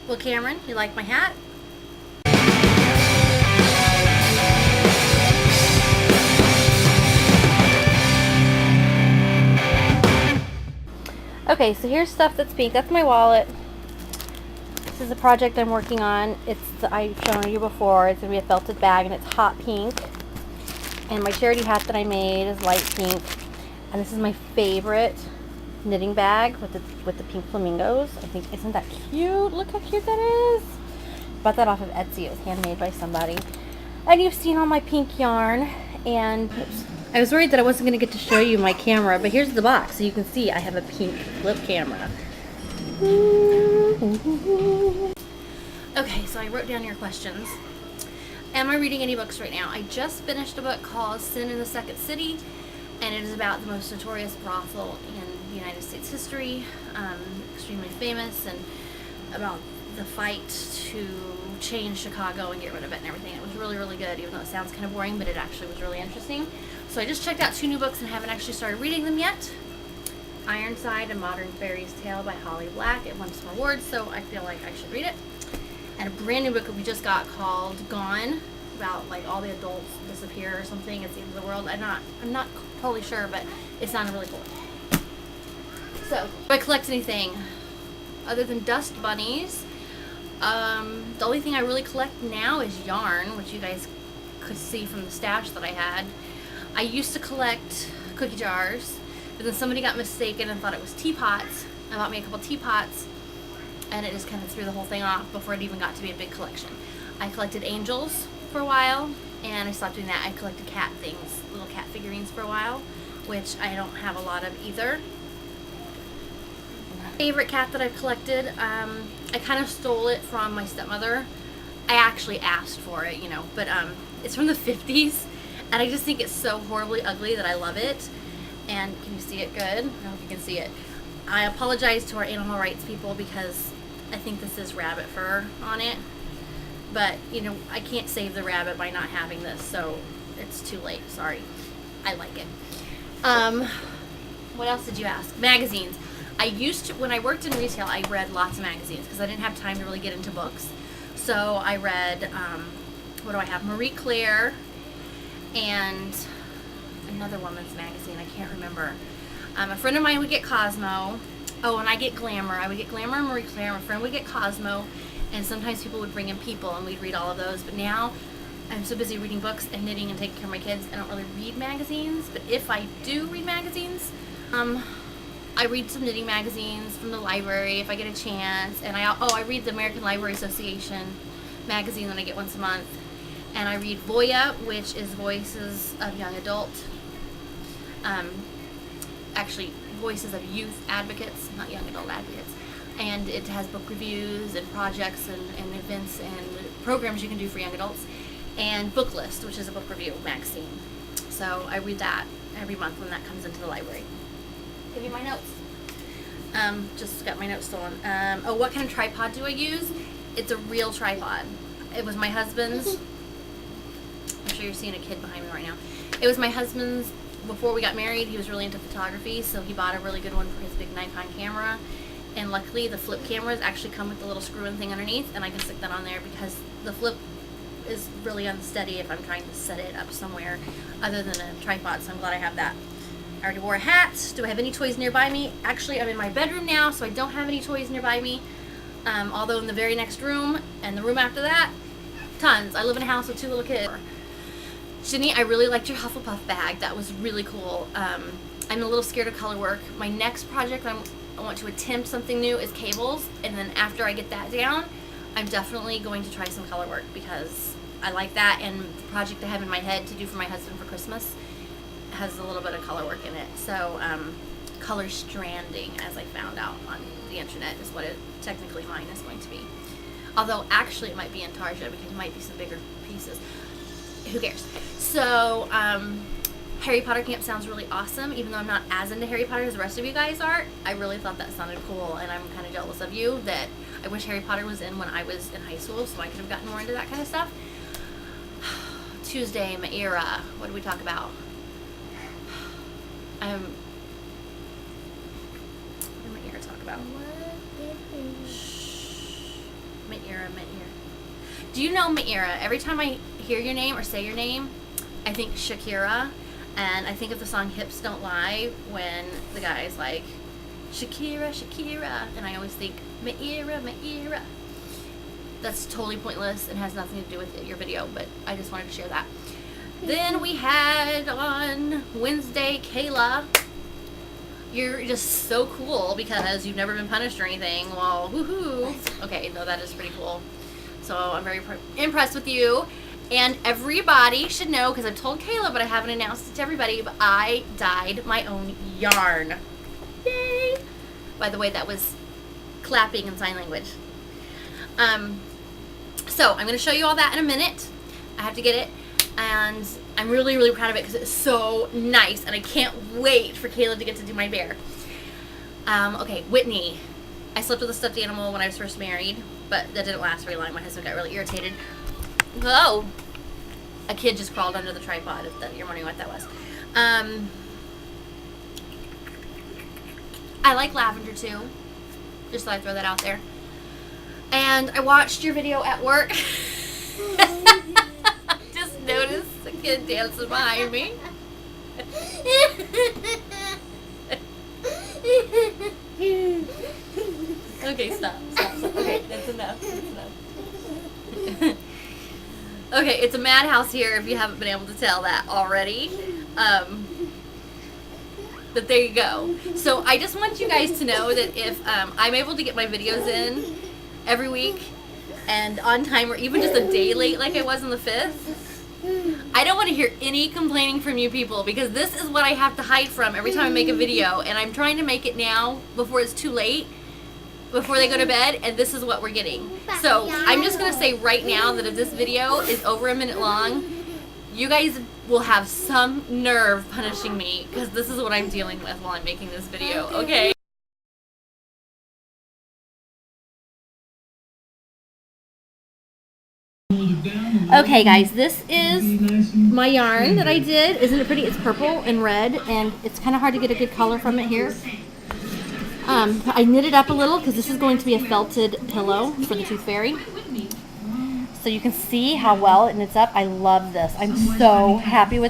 Well, Cameron, you like my hat? Okay, so here's stuff that's pink. That's my wallet. This is a project I'm working on. I've shown you before. It's going to be a felted bag, and it's hot pink. And my charity hat that I made is light pink. And this is my favorite knitting bag with the pink flamingos. I think, isn't that cute? Look how cute that is. Bought that off of Etsy. It was handmade by somebody. And you've seen all my pink yarn. And I was worried that I wasn't going to get to show you my camera, but here's the box, so you can see I have a pink flip camera. Okay, so I wrote down your questions. Am I reading any books right now? I just finished a book called Sin in the Second City, and it is about the most notorious brothel in United States history, extremely famous, and about the fight to change Chicago and get rid of it and everything. It was really, really good, even though it sounds kind of boring, but it actually was really interesting. So I just checked out 2 new books and haven't actually started reading them yet. Ironside and Modern Fairy's Tale by Holly Black. It won some awards, so I feel like I should read it. And a brand new book that we just got called Gone, about like all the adults disappear or something. It's the end of the world. I'm not totally sure, but it sounded really cool. So, do I collect anything other than dust bunnies? The only thing I really collect now is yarn, which you guys could see from the stash that I had. I used to collect cookie jars, but then somebody got mistaken and thought it was teapots. I bought me a couple teapots, and it just kind of threw the whole thing off before it even got to be a big collection. I collected angels for a while, and I stopped doing that. I collected cat things, little cat figurines for a while, which I don't have a lot of either. Favorite cat that I've collected, I kind of stole it from my stepmother. I actually asked for it, you know, but it's from the 50s, and I just think it's so horribly ugly that I love it. And can you see it good? I don't know if you can see it. I apologize to our animal rights people because I think this is rabbit fur on it, but you know, I can't save the rabbit by not having this, so it's too late. Sorry. I like it. What else did you ask? Magazines. I used to, when I worked in retail, I read lots of magazines because I didn't have time to really get into books. So I read, what do I have? Marie Claire and another woman's magazine. I can't remember. A friend of mine would get Cosmo. Oh, and I get Glamour. I would get Glamour and Marie Claire. My friend would get Cosmo. And sometimes people would bring in People, and we'd read all of those. But now I'm so busy reading books and knitting and taking care of my kids, I don't really read magazines. But if I do read magazines, I read some knitting magazines from the library if I get a chance. And I read the American Library Association magazine that I get once a month. And I read Voya, which is Voices of Young Adult. Actually, Voices of Youth Advocates, not Young Adult Advocates. And it has book reviews and projects and events and programs you can do for young adults. And Book List, which is a book review magazine. So I read that every month when that comes into the library. Give you my notes. Just got my notes stolen. Oh, what kind of tripod do I use? It's a real tripod. It was my husband's. I'm sure you're seeing a kid behind me right now. It was my husband's. Before we got married, he was really into photography, so he bought a really good one for his big Nikon camera. And luckily, the flip cameras actually come with the little screw-in thing underneath, and I can stick that on there because the flip is really unsteady if I'm trying to set it up somewhere other than a tripod, so I'm glad I have that. I already wore a hat. Do I have any toys nearby me? Actually, I'm in my bedroom now, so I don't have any toys nearby me. Although in the very next room and the room after that, tons. I live in a house with 2 little kids. Jenny, I really liked your Hufflepuff bag. That was really cool. I'm a little scared of color work. My next project I want to attempt something new is cables, and then after I get that down, I'm definitely going to try some color work because I like that, and the project I have in my head to do for my husband for Christmas has a little bit of color work in it. So color stranding, as I found out on the internet, is what technically mine is going to be. Although actually it might be in Target because it might be some bigger pieces. Who cares? So Harry Potter camp sounds really awesome, even though I'm not as into Harry Potter as the rest of you guys are. I really thought that sounded cool, and I'm kind of jealous of you that I wish Harry Potter was in when I was in high school so I could have gotten more into that kind of stuff. Tuesday, my era. What did we talk about? What did my era talk about? Shh. Maira. Do you know Maira? Every time I hear your name or say your name, I think Shakira, and I think of the song Hips Don't Lie when the guy's like, Shakira, Shakira, and I always think, Maira, Maira. That's totally pointless and has nothing to do with your video, but I just wanted to share that. Then we had on Wednesday, Kayla. You're just so cool because you've never been punished or anything. Well, woohoo. Okay, no, that is pretty cool. So I'm very impressed with you. And everybody should know, because I've told Kayla, but I haven't announced it to everybody, but I dyed my own yarn. Yay! By the way, that was clapping in sign language. So I'm going to show you all that in a minute. I have to get it. And I'm really, really proud of it because it's so nice. And I can't wait for Kayla to get to do my bear. Okay, Whitney. I slept with a stuffed animal when I was first married, but that didn't last very long. My husband got really irritated. Oh, a kid just crawled under the tripod, if you're wondering what that was. I like lavender too. Just thought I'd throw that out there. And I watched your video at work. Just noticed a kid dancing behind me. Okay, stop. Okay, that's enough. Okay, it's a madhouse here if you haven't been able to tell that already. But there you go. So I just want you guys to know that if I'm able to get my videos in every week and on time, or even just a day late like I was on the 5th, I don't want to hear any complaining from you people, because this is what I have to hide from every time I make a video, and I'm trying to make it now before it's too late, before they go to bed, and this is what we're getting. So I'm just going to say right now that if this video is over a minute long, you guys will have some nerve punishing me, because this is what I'm dealing with while I'm making this video, okay? Okay guys, this is my yarn that I did. Isn't it pretty? It's purple and red, and it's kind of hard to get a good color from it here. I knit it up a little because this is going to be a felted pillow for the Tooth Fairy. So you can see how well it knits up. I love this. I'm so happy with